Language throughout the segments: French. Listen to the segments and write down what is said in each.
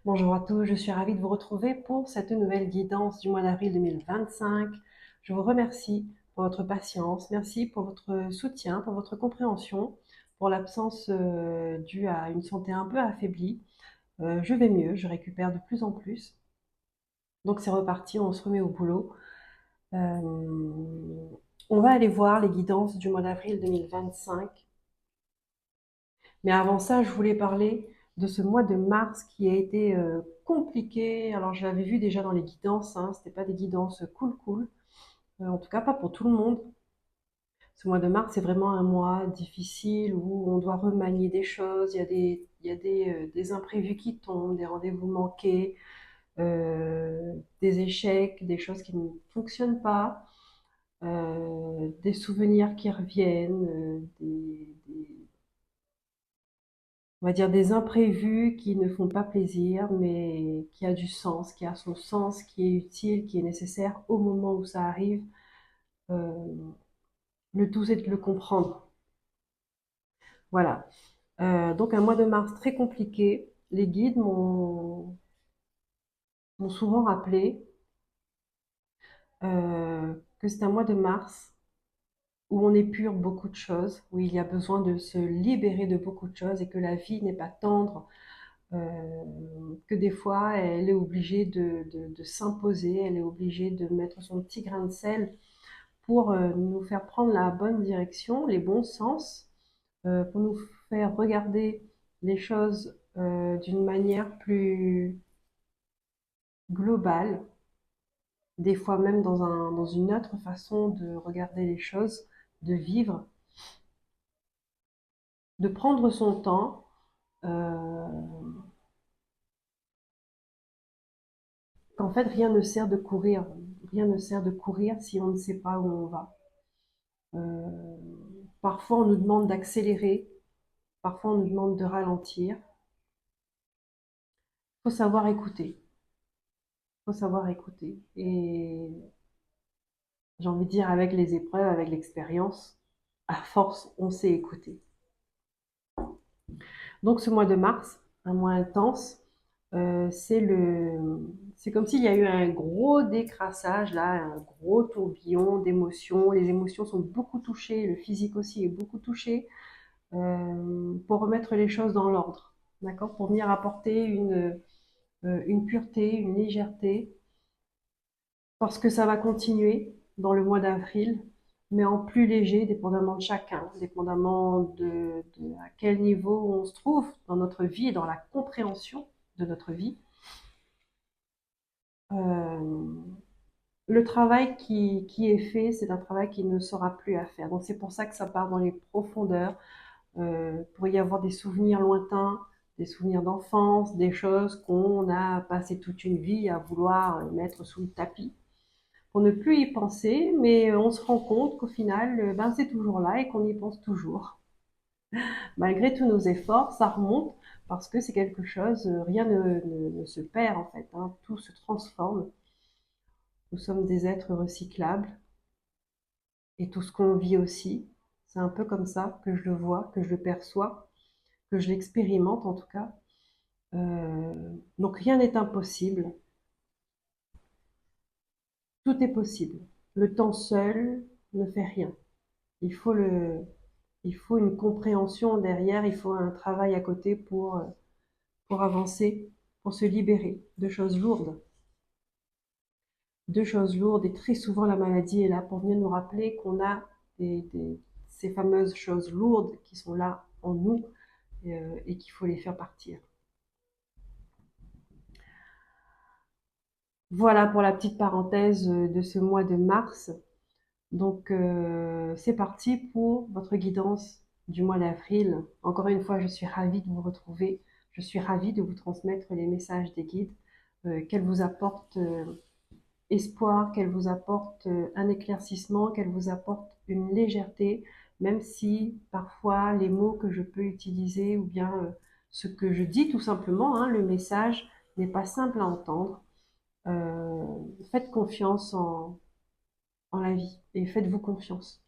Bonjour à tous, je suis ravie de vous retrouver pour cette nouvelle guidance du mois d'avril 2025. Je vous remercie pour votre patience, merci pour votre soutien, pour votre compréhension, pour l'absence due à une santé un peu affaiblie. Je vais mieux, je récupère de plus en plus. Donc c'est reparti, on se remet au boulot. On va aller voir les guidances du mois d'avril 2025. Mais avant ça, je voulais parler de ce mois de mars qui a été compliqué. Alors, je l'avais vu déjà dans les guidances, hein, c'était pas des guidances cool, en tout cas pas pour tout le monde. Ce mois de mars, c'est vraiment un mois difficile où on doit remanier des choses. Il y a des imprévus qui tombent, des rendez-vous manqués, des échecs, des choses qui ne fonctionnent pas, des souvenirs qui reviennent, on va dire des imprévus qui ne font pas plaisir, mais qui a du sens, qui a son sens, qui est utile, qui est nécessaire au moment où ça arrive. Euh, le tout, c'est de le comprendre. Voilà. Donc un mois de mars très compliqué. Les guides m'ont souvent rappelé que c'est un mois de mars où on épure beaucoup de choses, où il y a besoin de se libérer de beaucoup de choses et que la vie n'est pas tendre, que des fois elle est obligée de s'imposer, elle est obligée de mettre son petit grain de sel pour nous faire prendre la bonne direction, les bons sens, pour nous faire regarder les choses d'une manière plus globale, des fois même dans une autre façon de regarder les choses, de vivre, de prendre son temps. euh, Qu'en fait rien ne sert de courir, rien ne sert de courir si on ne sait pas où on va. Euh, Parfois, on nous demande d'accélérer, parfois, on nous demande de ralentir. Il faut savoir écouter. Il faut savoir écouter. Et j'ai envie de dire, avec les épreuves, avec l'expérience, à force, on sait écouter. Donc, ce mois de mars, un mois intense, c'est comme s'il y a eu un gros décrassage, là, un gros tourbillon d'émotions. Les émotions sont beaucoup touchées, le physique aussi est beaucoup touché. Pour remettre les choses dans l'ordre, d'accord, pour venir apporter une pureté, une légèreté, parce que ça va continuer dans le mois d'avril, mais en plus léger, dépendamment de chacun, dépendamment de à quel niveau on se trouve dans notre vie et dans la compréhension de notre vie. Euh, le travail qui est fait, c'est un travail qui ne sera plus à faire. Donc c'est pour ça que ça part dans les profondeurs. Pour y avoir des souvenirs lointains, des souvenirs d'enfance, des choses qu'on a passé toute une vie à vouloir mettre sous le tapis, pour ne plus y penser, mais on se rend compte qu'au final, ben, c'est toujours là et qu'on y pense toujours. Malgré tous nos efforts, ça remonte parce que c'est quelque chose, rien ne se perd en fait, hein, tout se transforme. Nous sommes des êtres recyclables et tout ce qu'on vit aussi, c'est un peu comme ça que je le vois, que je le perçois, que je l'expérimente en tout cas. Donc rien n'est impossible, tout est possible. Le temps seul ne fait rien. Il faut il faut une compréhension derrière, il faut un travail à côté pour avancer, pour se libérer de choses lourdes. Et très souvent, la maladie est là pour venir nous rappeler qu'on a ces fameuses choses lourdes qui sont là en nous et qu'il faut les faire partir. Voilà pour la petite parenthèse de ce mois de mars. Donc, c'est parti pour votre guidance du mois d'avril. Encore une fois, je suis ravie de vous retrouver. Je suis ravie de vous transmettre les messages des guides, qu'elles vous apportent espoir, qu'elles vous apportent un éclaircissement, qu'elles vous apportent une légèreté, même si parfois les mots que je peux utiliser ou bien ce que je dis tout simplement, hein, le message n'est pas simple à entendre. Euh, Faites confiance en la vie et faites-vous confiance.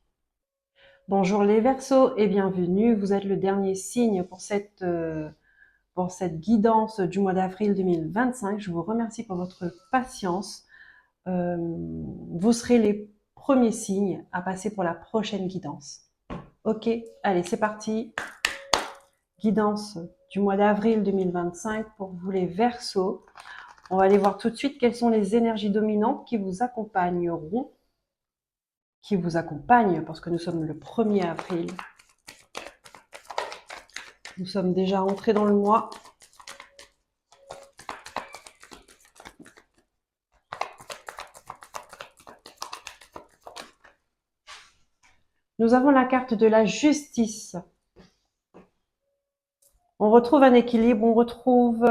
Bonjour les Verseaux et bienvenue. Vous êtes le dernier signe pour pour cette guidance du mois d'avril 2025. Je vous remercie pour votre patience. Vous serez les premiers signes à passer pour la prochaine guidance. Ok, allez, c'est parti. Guidance du mois d'avril 2025 pour vous les Verseaux. On va aller voir tout de suite quelles sont les énergies dominantes qui vous accompagneront, qui vous accompagnent, parce que nous sommes le 1er avril. Nous sommes déjà entrés dans le mois. Nous avons la carte de la justice. On retrouve un équilibre, on retrouve,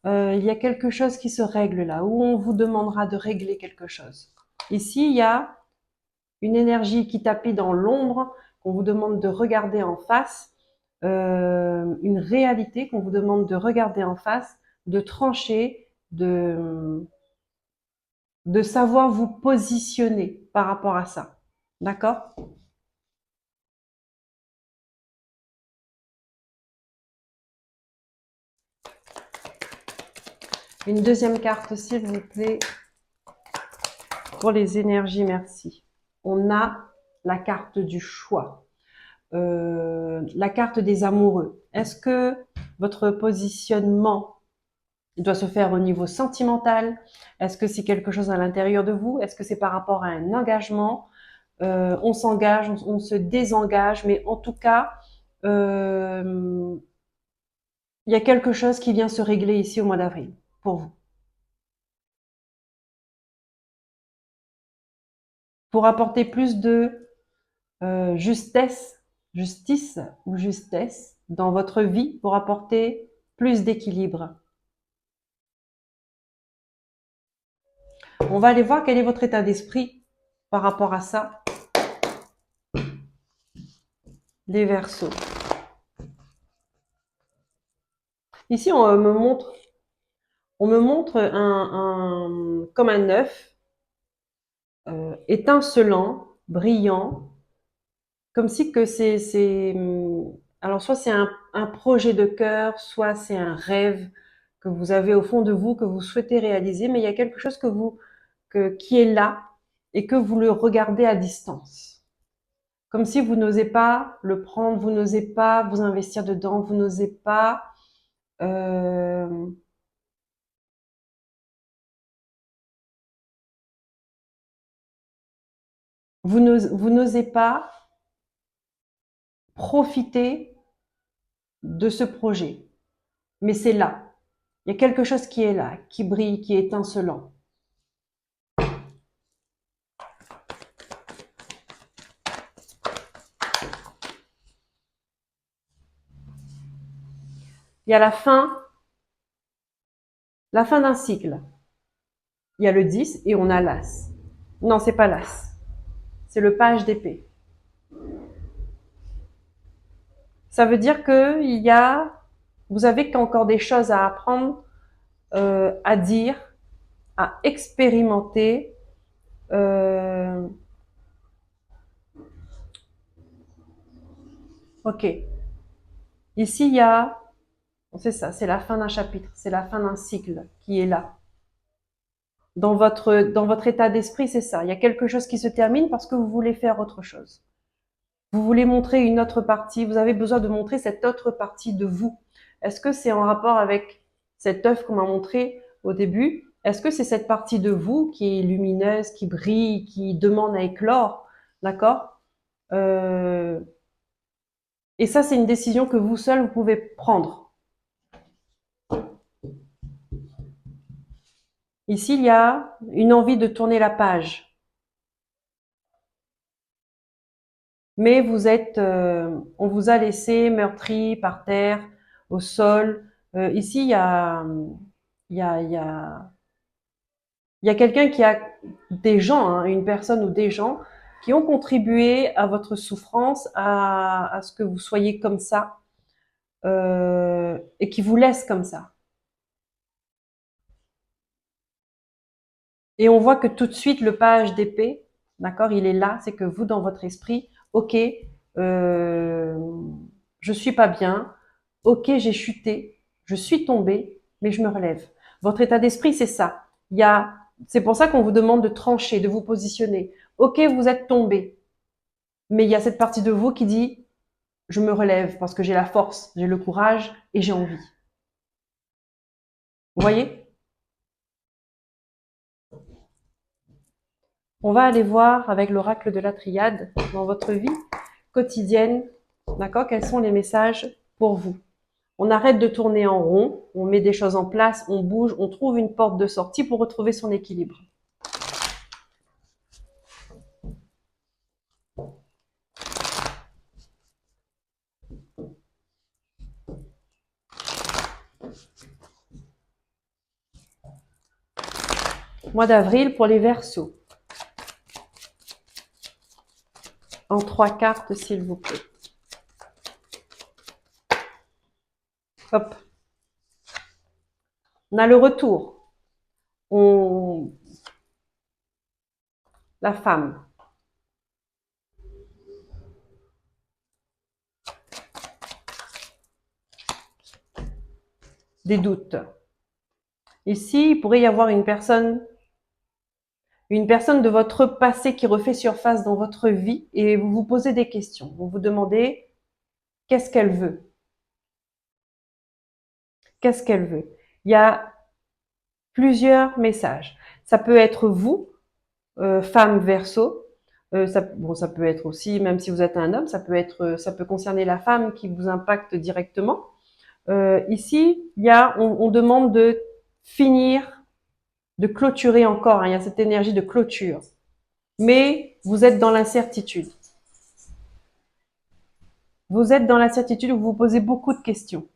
il y a quelque chose qui se règle là, où on vous demandera de régler quelque chose. Ici, il y a une énergie qui tapit dans l'ombre, qu'on vous demande de regarder en face, une réalité qu'on vous demande de regarder en face, de trancher, de savoir vous positionner par rapport à ça. D'accord ? Une deuxième carte, s'il vous plaît, pour les énergies, merci. On a la carte du choix, la carte des amoureux. Est-ce que votre positionnement doit se faire au niveau sentimental? Est-ce que c'est quelque chose à l'intérieur de vous? Est-ce que c'est par rapport à un engagement? On s'engage, on se désengage, mais en tout cas, il y a quelque chose qui vient se régler ici au mois d'avril pour vous. Pour apporter plus de justice ou justesse dans votre vie, pour apporter plus d'équilibre. On va aller voir quel est votre état d'esprit par rapport à ça, les Verseaux. Ici, on me montre comme un œuf étincelant, brillant, comme si que alors soit c'est un projet de cœur, soit c'est un rêve que vous avez au fond de vous, que vous souhaitez réaliser, mais il y a quelque chose qui est là et que vous le regardez à distance. Comme si vous n'osez pas le prendre, vous n'osez pas vous investir dedans, vous n'osez pas euh, vous n'osez pas profiter de ce projet. Mais c'est là. Il y a quelque chose qui est là, qui brille, qui est étincelant. Il y a la fin d'un cycle. Il y a le 10 et on a l'As. Non, c'est pas l'As. C'est le page d'épée. Ça veut dire que vous avez encore des choses à apprendre, à dire, à expérimenter. Ok. Ici, c'est ça, c'est la fin d'un chapitre, c'est la fin d'un cycle qui est là. Dans votre état d'esprit, c'est ça. Il y a quelque chose qui se termine parce que vous voulez faire autre chose. Vous voulez montrer une autre partie, vous avez besoin de montrer cette autre partie de vous. Est-ce que c'est en rapport avec cet œuf qu'on m'a montré au début? Est-ce que c'est cette partie de vous qui est lumineuse, qui brille, qui demande à éclore? D'accord? Et ça, c'est une décision que vous seul, vous pouvez prendre. Ici, il y a une envie de tourner la page. Mais on vous a laissé meurtri par terre, au sol. Ici, il y a, il y a, il y a quelqu'un qui a des gens, hein, une personne ou des gens qui ont contribué à votre souffrance, à ce que vous soyez comme ça, et qui vous laissent comme ça. Et on voit que tout de suite le page d'épée, d'accord, il est là, c'est que vous dans votre esprit, ok, je suis pas bien, ok, j'ai chuté, Je suis tombé, mais je me relève. Votre état d'esprit, c'est ça. C'est pour ça qu'on vous demande de trancher, de vous positionner. Ok, vous êtes tombé, mais il y a cette partie de vous qui dit, je me relève parce que j'ai la force, j'ai le courage et j'ai envie. Vous voyez? On va aller voir avec l'oracle de la triade dans votre vie quotidienne, d'accord? Quels sont les messages pour vous? On arrête de tourner en rond, on met des choses en place, on bouge, on trouve une porte de sortie pour retrouver son équilibre. Mois d'avril pour les Verseaux. En 3 cartes, s'il vous plaît. Hop. On a le retour. La femme. Des doutes. Ici, il pourrait y avoir une personne de votre passé qui refait surface dans votre vie et vous vous posez des questions. Vous vous demandez qu'est-ce qu'elle veut? Qu'est-ce qu'elle veut? Il y a plusieurs messages. Ça peut être vous, femme Verseau. Ça peut être aussi, même si vous êtes un homme, ça peut concerner la femme qui vous impacte directement. Ici, on demande de finir, de clôturer encore. Hein, il y a cette énergie de clôture. Mais vous êtes dans l'incertitude. Vous êtes dans l'incertitude, vous vous posez beaucoup de questions.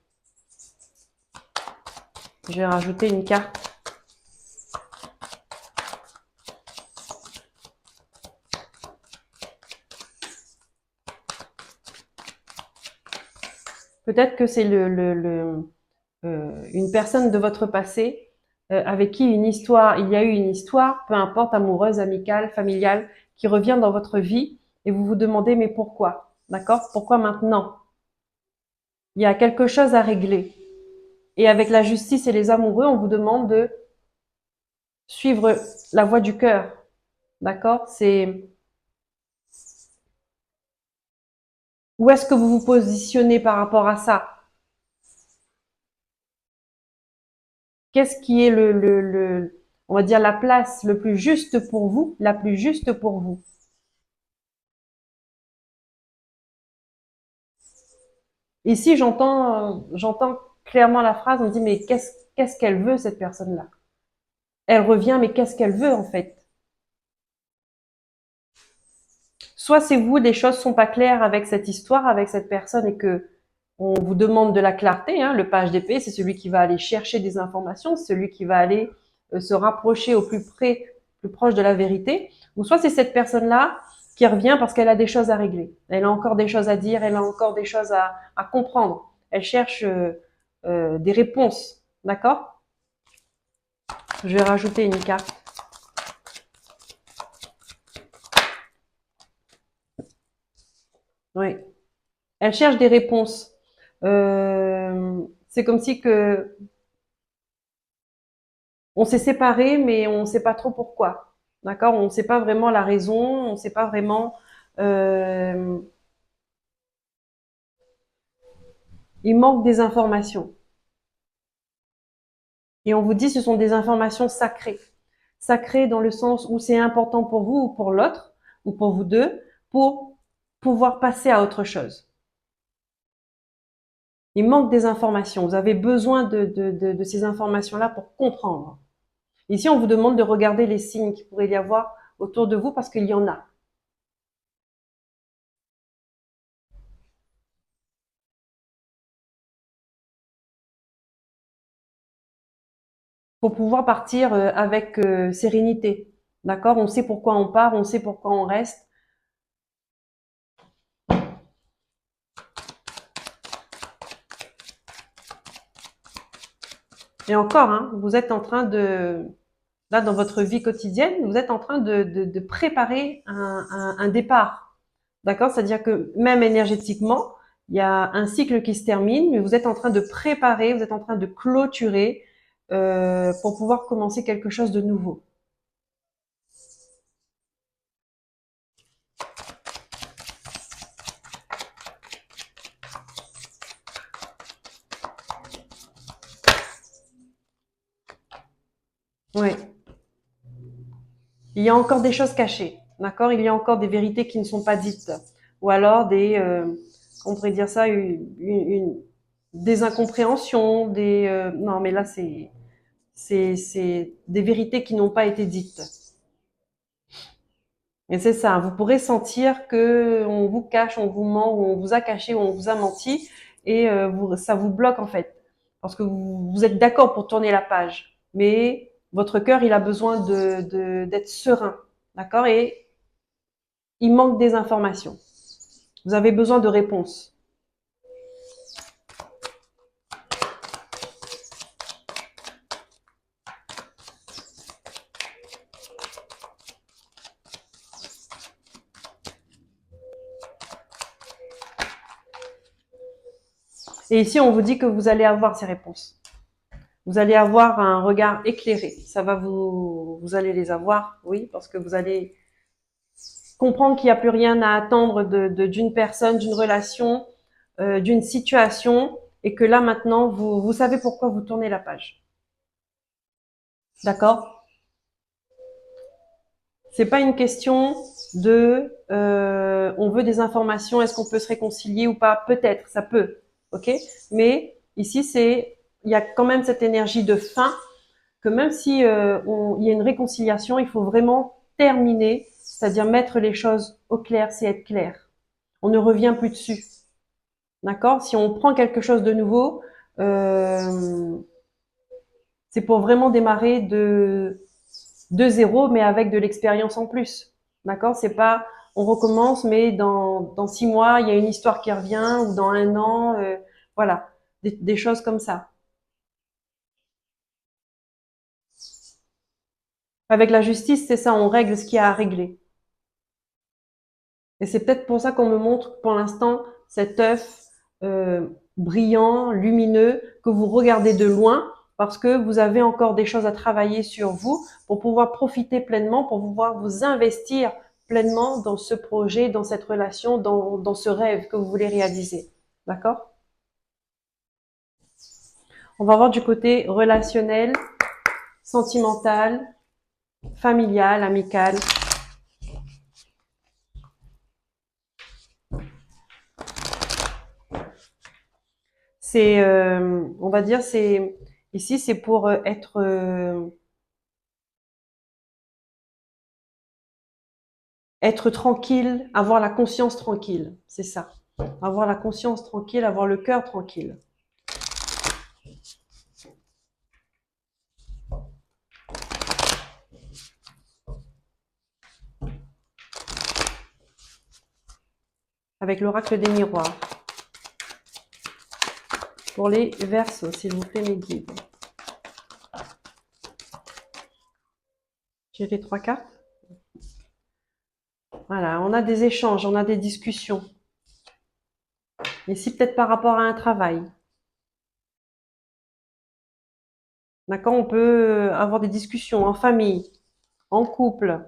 Je vais rajouter une carte. Peut-être que c'est une personne de votre passé avec qui il y a eu une histoire, peu importe, amoureuse, amicale, familiale, qui revient dans votre vie et vous vous demandez mais pourquoi? D'accord? Pourquoi maintenant? Il y a quelque chose à régler. Et avec la justice et les amoureux, on vous demande de suivre la voie du cœur. D'accord? Où est-ce que vous vous positionnez par rapport à ça? Qu'est-ce qui est on va dire la place le plus juste pour vous, la plus juste pour vous? Ici, j'entends clairement la phrase, on dit, mais qu'est-ce qu'elle veut, cette personne-là? Elle revient, mais qu'est-ce qu'elle veut, en fait? Soit c'est vous, les choses sont pas claires avec cette histoire, avec cette personne, et que on vous demande de la clarté, hein. Le page d'épée, c'est celui qui va aller chercher des informations, celui qui va aller se rapprocher au plus proche de la vérité. Ou soit c'est cette personne-là qui revient parce qu'elle a des choses à régler. Elle a encore des choses à dire, elle a encore des choses à comprendre. Elle cherche des réponses. D'accord? Je vais rajouter une carte. Oui. Elle cherche des réponses. C'est comme si que on s'est séparés, mais on ne sait pas trop pourquoi. D'accord? On ne sait pas vraiment la raison, on ne sait pas vraiment. euh, il manque des informations. Et on vous dit ce sont des informations sacrées. Sacrées dans le sens où c'est important pour vous ou pour l'autre, ou pour vous deux, pour pouvoir passer à autre chose. Il manque des informations. Vous avez besoin de ces informations-là pour comprendre. Ici, on vous demande de regarder les signes qu'il pourrait y avoir autour de vous parce qu'il y en a. Pour pouvoir partir avec sérénité. D'accord? On sait pourquoi on part, on sait pourquoi on reste. Et encore, hein, vous êtes en train là, dans votre vie quotidienne, vous êtes en train de préparer un départ. D'accord? C'est-à-dire que même énergétiquement, il y a un cycle qui se termine, mais vous êtes en train de préparer, vous êtes en train de clôturer pour pouvoir commencer quelque chose de nouveau. Oui. Il y a encore des choses cachées, d'accord? Il y a encore des vérités qui ne sont pas dites, ou alors on pourrait dire ça, des incompréhensions, non, mais là c'est des vérités qui n'ont pas été dites. Et c'est ça, vous pourrez sentir que on vous cache, on vous ment, ou on vous a caché, ou on vous a menti, et ça vous bloque en fait, parce que vous êtes d'accord pour tourner la page, mais votre cœur il a besoin d'être serein, d'accord? Et il manque des informations. Vous avez besoin de réponses. Et ici, on vous dit que vous allez avoir ces réponses. Vous allez avoir un regard éclairé. Vous allez les avoir, oui, parce que vous allez comprendre qu'il n'y a plus rien à attendre d'une personne, d'une relation, d'une situation, et que là maintenant, vous savez pourquoi vous tournez la page. D'accord? C'est pas une question on veut des informations, est-ce qu'on peut se réconcilier ou pas? Peut-être, ça peut, ok? Mais ici, il y a quand même cette énergie de fin que même si il y a une réconciliation, il faut vraiment terminer, c'est-à-dire mettre les choses au clair, c'est être clair. On ne revient plus dessus, d'accord? Si on prend quelque chose de nouveau, euh, c'est pour vraiment démarrer de zéro, mais avec de l'expérience en plus. D'accord? C'est pas, on recommence, mais dans 6 mois, il y a une histoire qui revient, ou dans un an, voilà. Des choses comme ça. Avec la justice, c'est ça, on règle ce qu'il y a à régler. Et c'est peut-être pour ça qu'on me montre pour l'instant cet œuf brillant, lumineux, que vous regardez de loin, parce que vous avez encore des choses à travailler sur vous pour pouvoir profiter pleinement, pour pouvoir vous investir pleinement dans ce projet, dans cette relation, dans ce rêve que vous voulez réaliser. D'accord? On va voir du côté relationnel, sentimental, familial, amical. On va dire, ici, c'est pour être tranquille, avoir la conscience tranquille, c'est ça. Avoir la conscience tranquille, avoir le cœur tranquille. Avec l'oracle des miroirs. Pour les Verseaux, s'il vous plaît, mes guides. J'ai les 3 cartes. Voilà, on a des échanges, on a des discussions. Ici, peut-être par rapport à un travail. D'accord, on peut avoir des discussions en famille, en couple.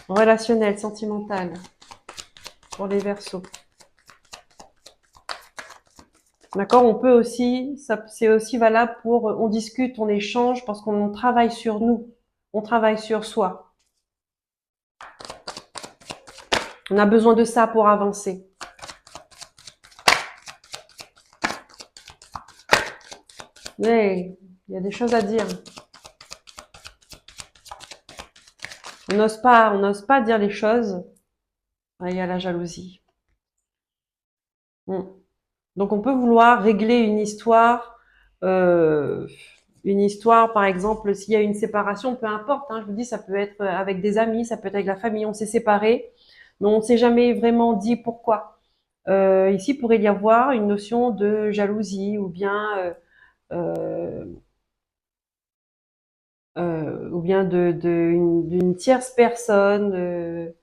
Relationnel, sentimental. Pour les Verseaux. D'accord, on peut aussi, c'est aussi valable pour, on discute, on échange parce qu'on travaille sur nous, on travaille sur soi. On a besoin de ça pour avancer. Mais il y a des choses à dire. On n'ose pas dire les choses. Ah, il y a la jalousie. Hmm. Donc on peut vouloir régler euh, une histoire, par exemple, s'il y a une séparation, peu importe. Hein, je vous dis, ça peut être avec des amis, ça peut être avec la famille. On s'est séparés, mais on ne s'est jamais vraiment dit pourquoi. Ici, pourrait y avoir une notion de jalousie ou bien ou bien d'une tierce personne.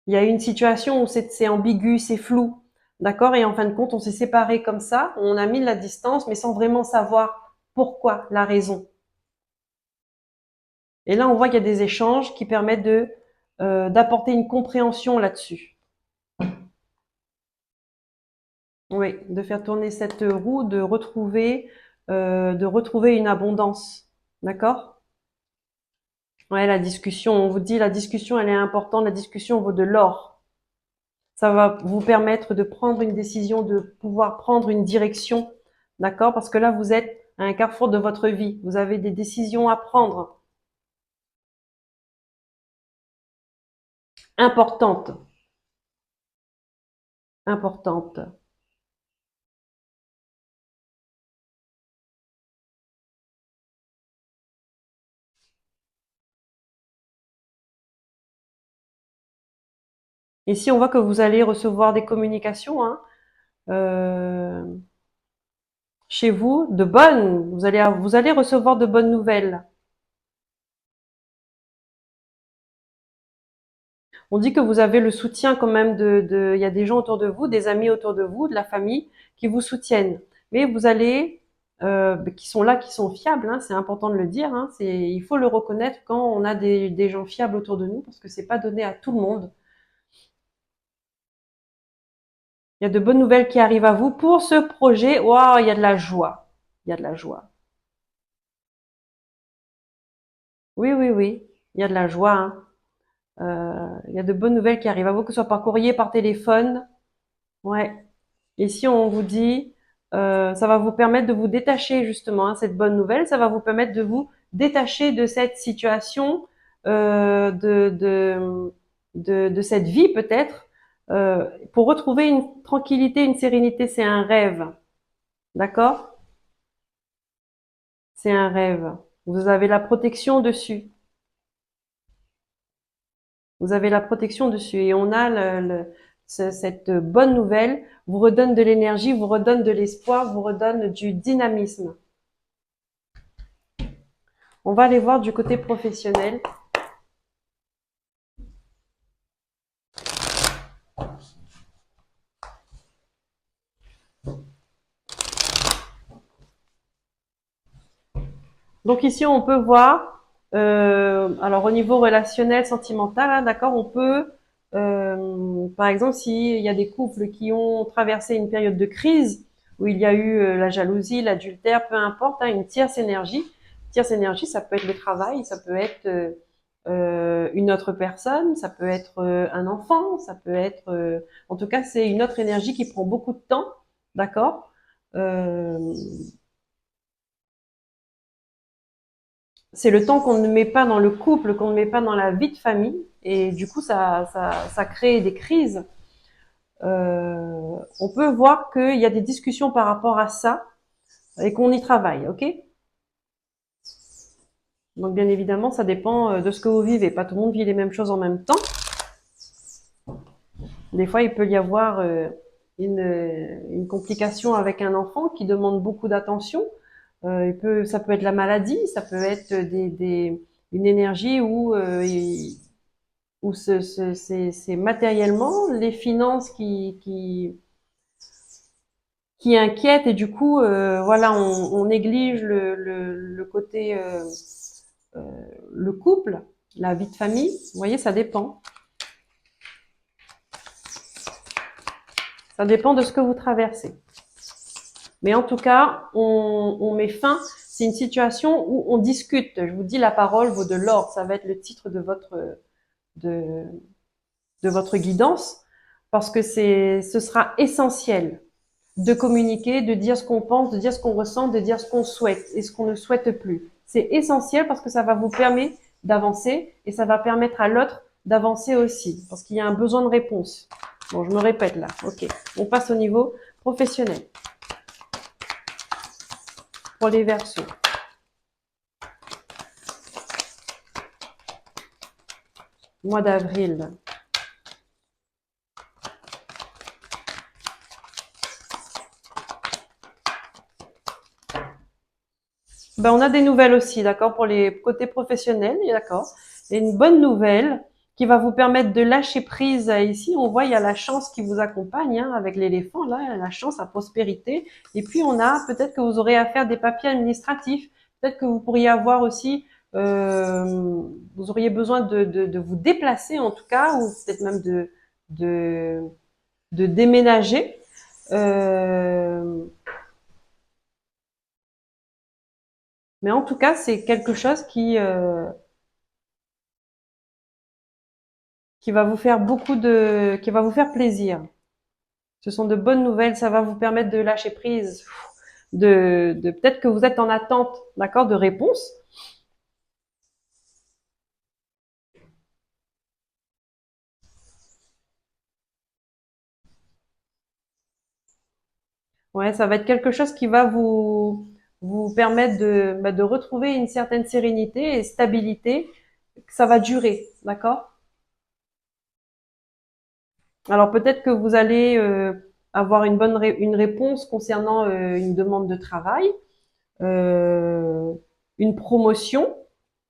Il y a une situation où c'est ambigu, c'est flou, d'accord? Et en fin de compte, on s'est séparés comme ça, on a mis de la distance, mais sans vraiment savoir pourquoi, la raison. Et là, on voit qu'il y a des échanges qui permettent d'apporter une compréhension là-dessus. Oui, de faire tourner cette roue, de retrouver une abondance. D'accord? Ouais, la discussion, on vous dit, la discussion, elle est importante. La discussion vaut de l'or. Ça va vous permettre de prendre une décision, de pouvoir prendre une direction. D'accord? Parce que là, vous êtes à un carrefour de votre vie. Vous avez des décisions à prendre importantes. Importantes. Ici, on voit que vous allez recevoir des communications, hein, euh, chez vous, de bonnes. Vous allez recevoir de bonnes nouvelles. On dit que vous avez le soutien quand même il y a des gens autour de vous, des amis autour de vous, de la famille, qui vous soutiennent. Mais vous allez, qui sont là, qui sont fiables, hein, c'est important de le dire, hein, il faut le reconnaître quand on a des gens fiables autour de nous, parce que c'est pas donné à tout le monde. Il y a de bonnes nouvelles qui arrivent à vous pour ce projet. Waouh, il y a de la joie. Il y a de la joie. Oui, oui, oui. Il y a de la joie, hein. Il y a de bonnes nouvelles qui arrivent à vous, que ce soit par courrier, par téléphone. Ouais. Et si on vous dit, ça va vous permettre de vous détacher justement, hein, cette bonne nouvelle, ça va vous permettre de vous détacher de cette situation, de cette vie peut-être, pour retrouver une tranquillité, une sérénité. C'est un rêve, d'accord? C'est un rêve. Vous avez la protection dessus. Vous avez la protection dessus. Et on a cette bonne nouvelle vous redonne de l'énergie, vous redonne de l'espoir, vous redonne du dynamisme. On va aller voir du côté professionnel. Donc ici, on peut voir, alors au niveau relationnel, sentimental, hein, d'accord, on peut, par exemple, s'il y a des couples qui ont traversé une période de crise, où il y a eu la jalousie, l'adultère, peu importe, hein, une tierce énergie. Tierce énergie, ça peut être le travail, ça peut être une autre personne, ça peut être un enfant, ça peut être, en tout cas, c'est une autre énergie qui prend beaucoup de temps, d'accord. Euh, c'est le temps qu'on ne met pas dans le couple, qu'on ne met pas dans la vie de famille, et du coup, ça crée des crises. On peut voir qu'il y a des discussions par rapport à ça, et qu'on y travaille, ok? Donc, bien évidemment, ça dépend de ce que vous vivez. Pas tout le monde vit les mêmes choses en même temps. Des fois, il peut y avoir une complication avec un enfant qui demande beaucoup d'attention. Ça peut être la maladie, ça peut être une énergie où c'est matériellement les finances qui inquiètent, et du coup, voilà, on néglige le côté, le couple, la vie de famille. Vous voyez, ça dépend. Ça dépend de ce que vous traversez. Mais en tout cas, on met fin. C'est une situation où on discute. Je vous dis, la parole vaut de l'or. Ça va être le titre de, de votre guidance, parce que ce sera essentiel de communiquer, de dire ce qu'on pense, de dire ce qu'on ressent, de dire ce qu'on souhaite et ce qu'on ne souhaite plus. C'est essentiel parce que ça va vous permettre d'avancer, et ça va permettre à l'autre d'avancer aussi, parce qu'il y a un besoin de réponse. Bon, je me répète là. Ok. On passe au niveau professionnel pour les Verseaux. Mois d'avril. Ben, on a des nouvelles aussi, d'accord, pour les côtés professionnels, d'accord. Et une bonne nouvelle qui va vous permettre de lâcher prise. Ici, on voit, il y a la chance qui vous accompagne, hein, avec l'éléphant, là, la chance, la prospérité. Et puis, on a peut-être que vous aurez à faire des papiers administratifs. Peut-être que vous pourriez avoir aussi, vous auriez besoin de vous déplacer, en tout cas, ou peut-être même de, de déménager. Euh, mais en tout cas, c'est quelque chose qui va vous faire qui va vous faire plaisir. Ce sont de bonnes nouvelles, ça va vous permettre de lâcher prise, de peut-être que vous êtes en attente, d'accord, de réponse. Ouais, ça va être quelque chose qui va vous permettre de retrouver une certaine sérénité et stabilité. Ça va durer, d'accord? Alors peut-être que vous allez avoir une réponse concernant une demande de travail, euh, une promotion,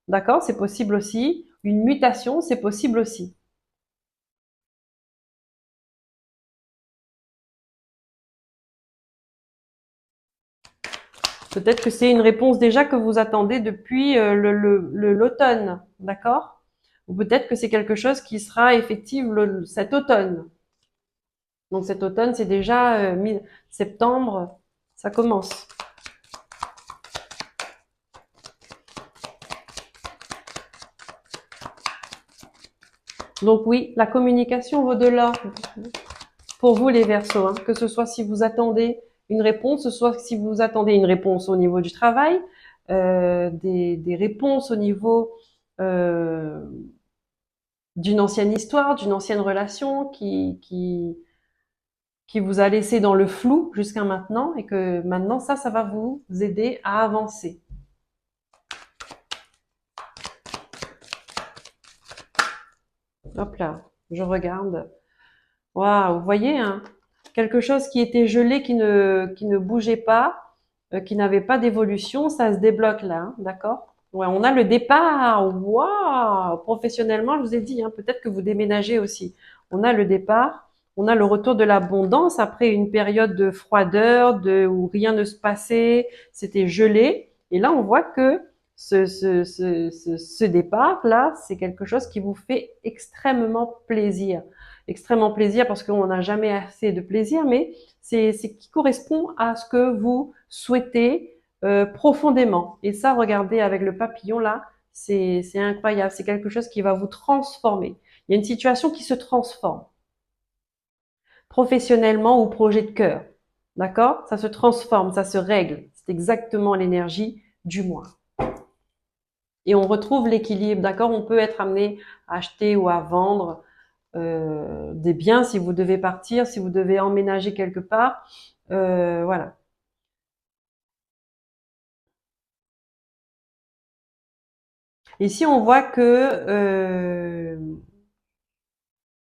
d'accord, c'est possible aussi. Une mutation, c'est possible aussi. Peut-être que c'est une réponse déjà que vous attendez depuis l'automne, d'accord? Ou peut-être que c'est quelque chose qui sera effectif cet automne. Donc cet automne, c'est déjà mi-septembre, ça commence. Donc oui, la communication vaut de l'or pour vous les Verseaux, hein, que ce soit si vous attendez une réponse, soit si vous attendez une réponse au niveau du travail, des réponses au niveau euh, d'une ancienne histoire, d'une ancienne relation qui vous a laissé dans le flou jusqu'à maintenant et que maintenant ça va vous aider à avancer. Hop là, je regarde. Waouh, vous voyez, hein, quelque chose qui était gelé, qui ne bougeait pas, qui n'avait pas d'évolution, ça se débloque là, hein, d'accord? Ouais, on a le départ. Waouh, professionnellement, je vous ai dit, hein, peut-être que vous déménagez aussi. On a le départ, on a le retour de l'abondance après une période de froideur, où rien ne se passait, c'était gelé. Et là, on voit que ce départ-là, c'est quelque chose qui vous fait extrêmement plaisir. Extrêmement plaisir parce qu'on n'a jamais assez de plaisir, mais c'est qui correspond à ce que vous souhaitez profondément. Et ça, regardez avec le papillon là, c'est incroyable. C'est quelque chose qui va vous transformer. Il y a une situation qui se transforme professionnellement ou projet de cœur. D'accord? Ça se transforme, ça se règle. C'est exactement l'énergie du mois. Et on retrouve l'équilibre. D'accord? On peut être amené à acheter ou à vendre des biens si vous devez partir, si vous devez emménager quelque part. Voilà. Ici, on voit que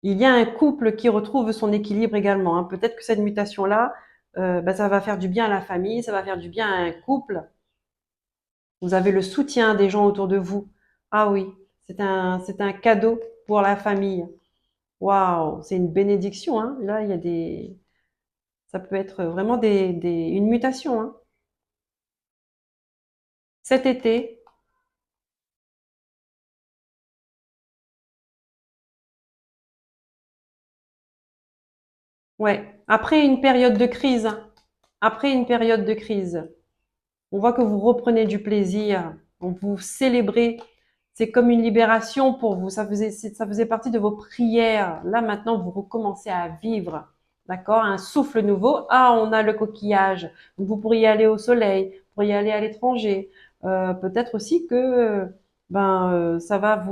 il y a un couple qui retrouve son équilibre également, hein. Peut-être que cette mutation-là, ça va faire du bien à la famille, ça va faire du bien à un couple. Vous avez le soutien des gens autour de vous. Ah oui, c'est un cadeau pour la famille. Waouh, c'est une bénédiction, hein. Là, il y a ça peut être vraiment une mutation, hein. Cet été, ouais, après une période de crise, hein. Après une période de crise, on voit que vous reprenez du plaisir, vous célébrez. C'est comme une libération pour vous. Ça faisait partie de vos prières. Là, maintenant, vous recommencez à vivre. D'accord? Un souffle nouveau. Ah, on a le coquillage. Vous pourriez aller au soleil, vous pourriez aller à l'étranger. Peut-être aussi que, ça va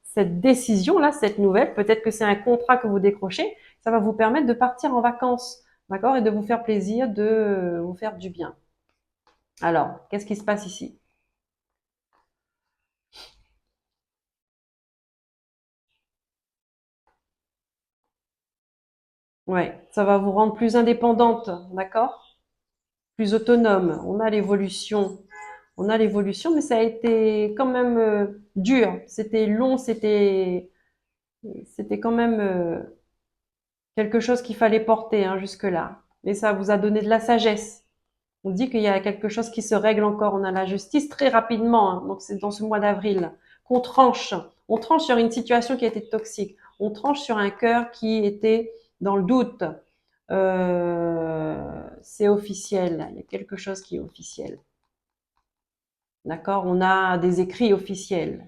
cette décision-là, cette nouvelle, peut-être que c'est un contrat que vous décrochez, ça va vous permettre de partir en vacances. D'accord? Et de vous faire plaisir, de vous faire du bien. Alors, qu'est-ce qui se passe ici? Ouais, ça va vous rendre plus indépendante, d'accord? Plus autonome. On a l'évolution. On a l'évolution, mais ça a été quand même dur. C'était long, c'était quand même quelque chose qu'il fallait porter hein, jusque-là. Et ça vous a donné de la sagesse. On dit qu'il y a quelque chose qui se règle encore. On a la justice très rapidement. Hein. Donc c'est dans ce mois d'avril qu'on tranche. On tranche sur une situation qui a été toxique. On tranche sur un cœur qui était dans le doute. C'est officiel. Il y a quelque chose qui est officiel. D'accord? On a des écrits officiels.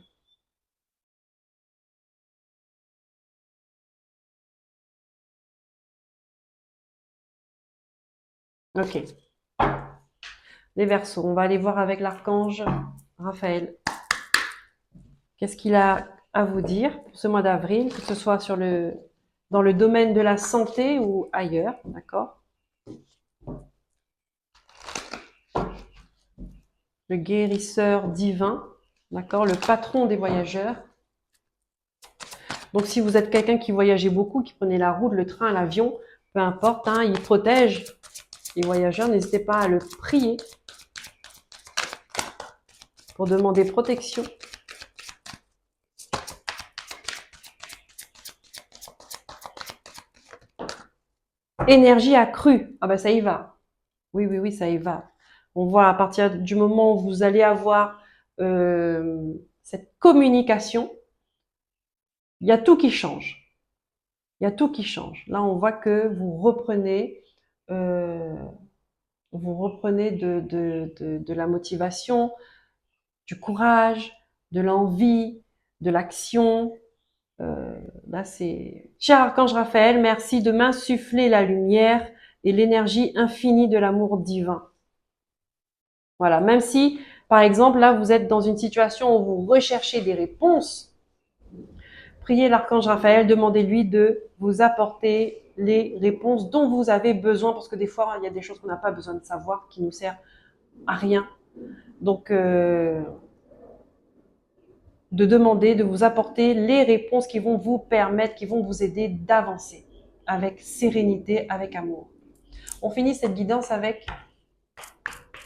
Ok. Les Verseaux. On va aller voir avec l'archange Raphaël. Qu'est-ce qu'il a à vous dire pour ce mois d'avril, que ce soit dans le domaine de la santé ou ailleurs, d'accord? Le guérisseur divin, d'accord? Le patron des voyageurs. Donc, si vous êtes quelqu'un qui voyageait beaucoup, qui prenait la route, le train, l'avion, peu importe, hein, il protège les voyageurs. N'hésitez pas à le prier pour demander protection. Énergie accrue. Ah ben ça y va. Oui, oui, oui, ça y va. On voit à partir du moment où vous allez avoir cette communication, il y a tout qui change. Il y a tout qui change. Là, on voit que euh, vous reprenez de la motivation, du courage, de l'envie, de l'action. Là, c'est cher archange Raphaël, merci de m'insuffler la lumière et l'énergie infinie de l'amour divin. Voilà, même si, par exemple, là, vous êtes dans une situation où vous recherchez des réponses, priez l'archange Raphaël, demandez-lui de vous apporter les réponses dont vous avez besoin, parce que des fois, il y a des choses qu'on n'a pas besoin de savoir, qui nous servent à rien. Donc, de demander, de vous apporter les réponses qui vont vous permettre, qui vont vous aider d'avancer avec sérénité, avec amour. On finit cette guidance avec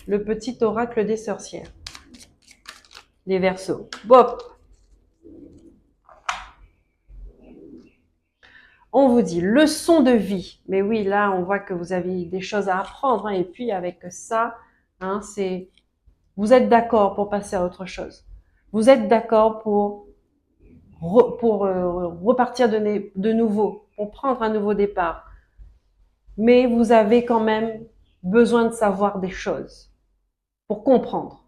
le petit oracle des sorcières, les Verseaux. Bop. On vous dit leçon de vie. Mais oui, là, on voit que vous avez des choses à apprendre. Hein, et puis, avec ça, hein, vous êtes d'accord pour passer à autre chose. Vous êtes d'accord pour repartir de nouveau, pour prendre un nouveau départ. Mais vous avez quand même besoin de savoir des choses pour comprendre.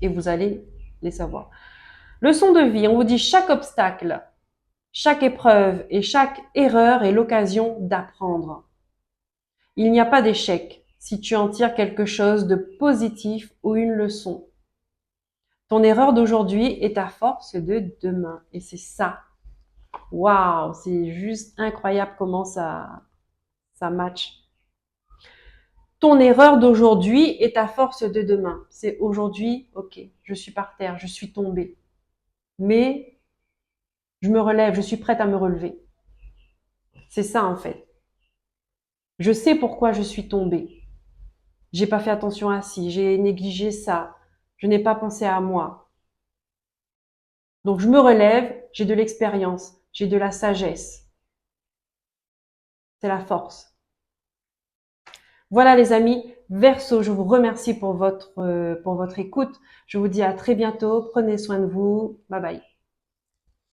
Et vous allez les savoir. Leçon de vie, on vous dit chaque obstacle, chaque épreuve et chaque erreur est l'occasion d'apprendre. Il n'y a pas d'échec si tu en tires quelque chose de positif ou une leçon. Ton erreur d'aujourd'hui est ta force de demain. Et c'est ça. Waouh, c'est juste incroyable comment ça match. Ton erreur d'aujourd'hui est ta force de demain. C'est aujourd'hui, ok, je suis par terre, je suis tombée. Mais je me relève, je suis prête à me relever. C'est ça en fait. Je sais pourquoi je suis tombée. J'ai pas fait attention à ci, j'ai négligé ça. Je n'ai pas pensé à moi. Donc je me relève, j'ai de l'expérience, j'ai de la sagesse. C'est la force. Voilà les amis, Verseau, je vous remercie pour votre écoute. Je vous dis à très bientôt. Prenez soin de vous. Bye bye.